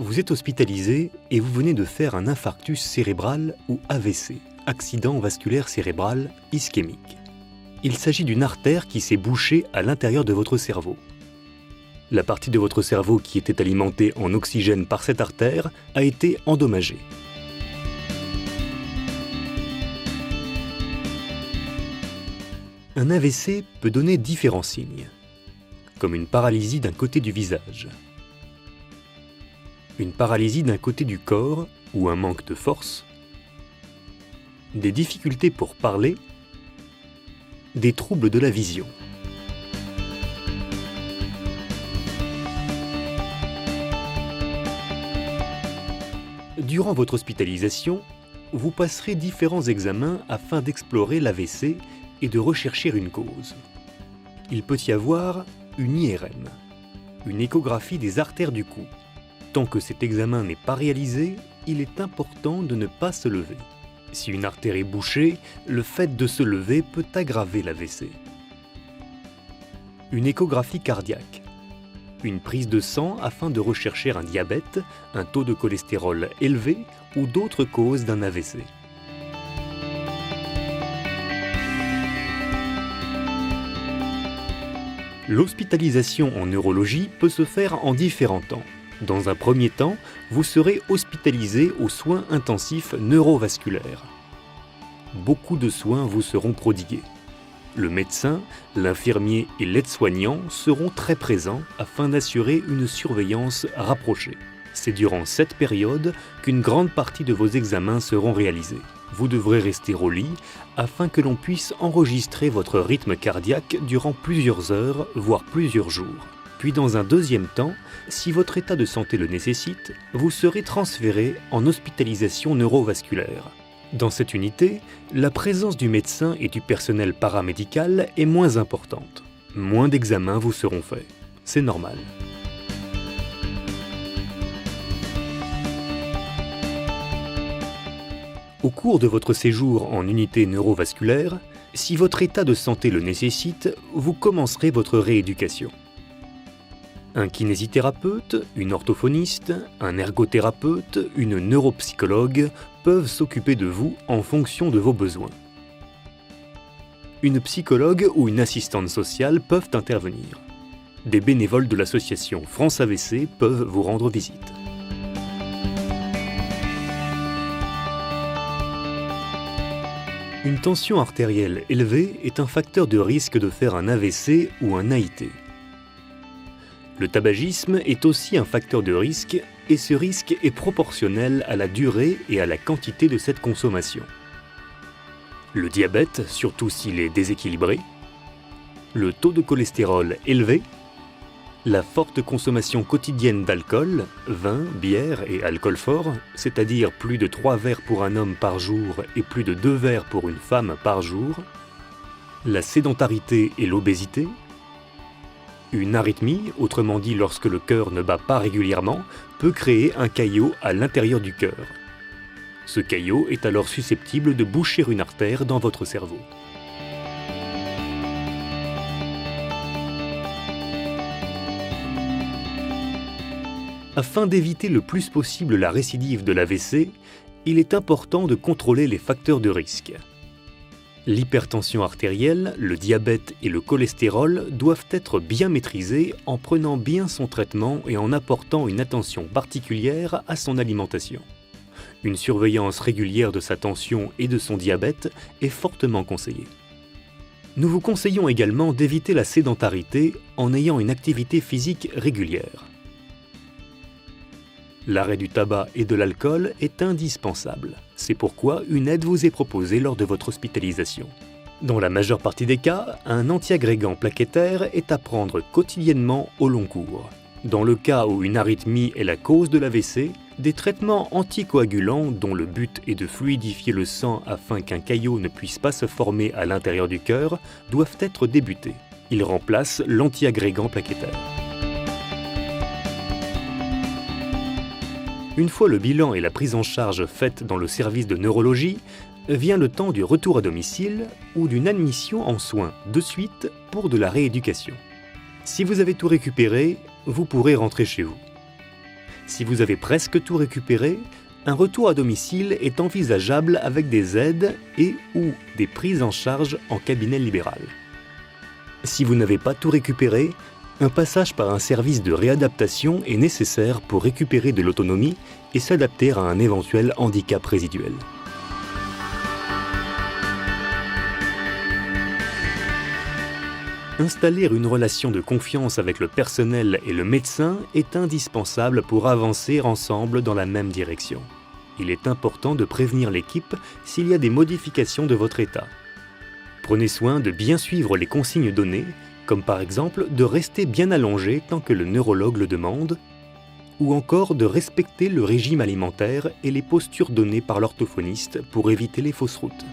Vous êtes hospitalisé et vous venez de faire un infarctus cérébral ou AVC, accident vasculaire cérébral ischémique. Il s'agit d'une artère qui s'est bouchée à l'intérieur de votre cerveau. La partie de votre cerveau qui était alimentée en oxygène par cette artère a été endommagée. Un AVC peut donner différents signes, comme une paralysie d'un côté du visage, une paralysie d'un côté du corps ou un manque de force, des difficultés pour parler, des troubles de la vision. Durant votre hospitalisation, vous passerez différents examens afin d'explorer l'AVC et de rechercher une cause. Il peut y avoir une IRM, une échographie des artères du cou. Tant que cet examen n'est pas réalisé, il est important de ne pas se lever. Si une artère est bouchée, le fait de se lever peut aggraver l'AVC. Une échographie cardiaque, une prise de sang afin de rechercher un diabète, un taux de cholestérol élevé ou d'autres causes d'un AVC. L'hospitalisation en neurologie peut se faire en différents temps. Dans un premier temps, vous serez hospitalisé aux soins intensifs neurovasculaires. Beaucoup de soins vous seront prodigués. Le médecin, l'infirmier et l'aide-soignant seront très présents afin d'assurer une surveillance rapprochée. C'est durant cette période qu'une grande partie de vos examens seront réalisés. Vous devrez rester au lit afin que l'on puisse enregistrer votre rythme cardiaque durant plusieurs heures, voire plusieurs jours. Puis dans un deuxième temps, si votre état de santé le nécessite, vous serez transféré en hospitalisation neurovasculaire. Dans cette unité, la présence du médecin et du personnel paramédical est moins importante. Moins d'examens vous seront faits. C'est normal. Au cours de votre séjour en unité neurovasculaire, si votre état de santé le nécessite, vous commencerez votre rééducation. Un kinésithérapeute, une orthophoniste, un ergothérapeute, une neuropsychologue peuvent s'occuper de vous en fonction de vos besoins. Une psychologue ou une assistante sociale peuvent intervenir. Des bénévoles de l'association France AVC peuvent vous rendre visite. Une tension artérielle élevée est un facteur de risque de faire un AVC ou un AIT. Le tabagisme est aussi un facteur de risque et ce risque est proportionnel à la durée et à la quantité de cette consommation. Le diabète, surtout s'il est déséquilibré, le taux de cholestérol élevé, la forte consommation quotidienne d'alcool, vin, bière et alcool fort, c'est-à-dire plus de 3 verres pour un homme par jour et plus de 2 verres pour une femme par jour, la sédentarité et l'obésité, une arythmie, autrement dit lorsque le cœur ne bat pas régulièrement, peut créer un caillot à l'intérieur du cœur. Ce caillot est alors susceptible de boucher une artère dans votre cerveau. Afin d'éviter le plus possible la récidive de l'AVC, il est important de contrôler les facteurs de risque. L'hypertension artérielle, le diabète et le cholestérol doivent être bien maîtrisés en prenant bien son traitement et en apportant une attention particulière à son alimentation. Une surveillance régulière de sa tension et de son diabète est fortement conseillée. Nous vous conseillons également d'éviter la sédentarité en ayant une activité physique régulière. L'arrêt du tabac et de l'alcool est indispensable. C'est pourquoi une aide vous est proposée lors de votre hospitalisation. Dans la majeure partie des cas, un antiagrégant plaquettaire est à prendre quotidiennement au long cours. Dans le cas où une arythmie est la cause de l'AVC, des traitements anticoagulants dont le but est de fluidifier le sang afin qu'un caillot ne puisse pas se former à l'intérieur du cœur doivent être débutés. Ils remplacent l'antiagrégant plaquettaire. Une fois le bilan et la prise en charge faite dans le service de neurologie, vient le temps du retour à domicile ou d'une admission en soins de suite pour de la rééducation. Si vous avez tout récupéré, vous pourrez rentrer chez vous. Si vous avez presque tout récupéré, un retour à domicile est envisageable avec des aides et/ou des prises en charge en cabinet libéral. Si vous n'avez pas tout récupéré, un passage par un service de réadaptation est nécessaire pour récupérer de l'autonomie et s'adapter à un éventuel handicap résiduel. Installer une relation de confiance avec le personnel et le médecin est indispensable pour avancer ensemble dans la même direction. Il est important de prévenir l'équipe s'il y a des modifications de votre état. Prenez soin de bien suivre les consignes données, comme par exemple de rester bien allongé tant que le neurologue le demande, ou encore de respecter le régime alimentaire et les postures données par l'orthophoniste pour éviter les fausses routes.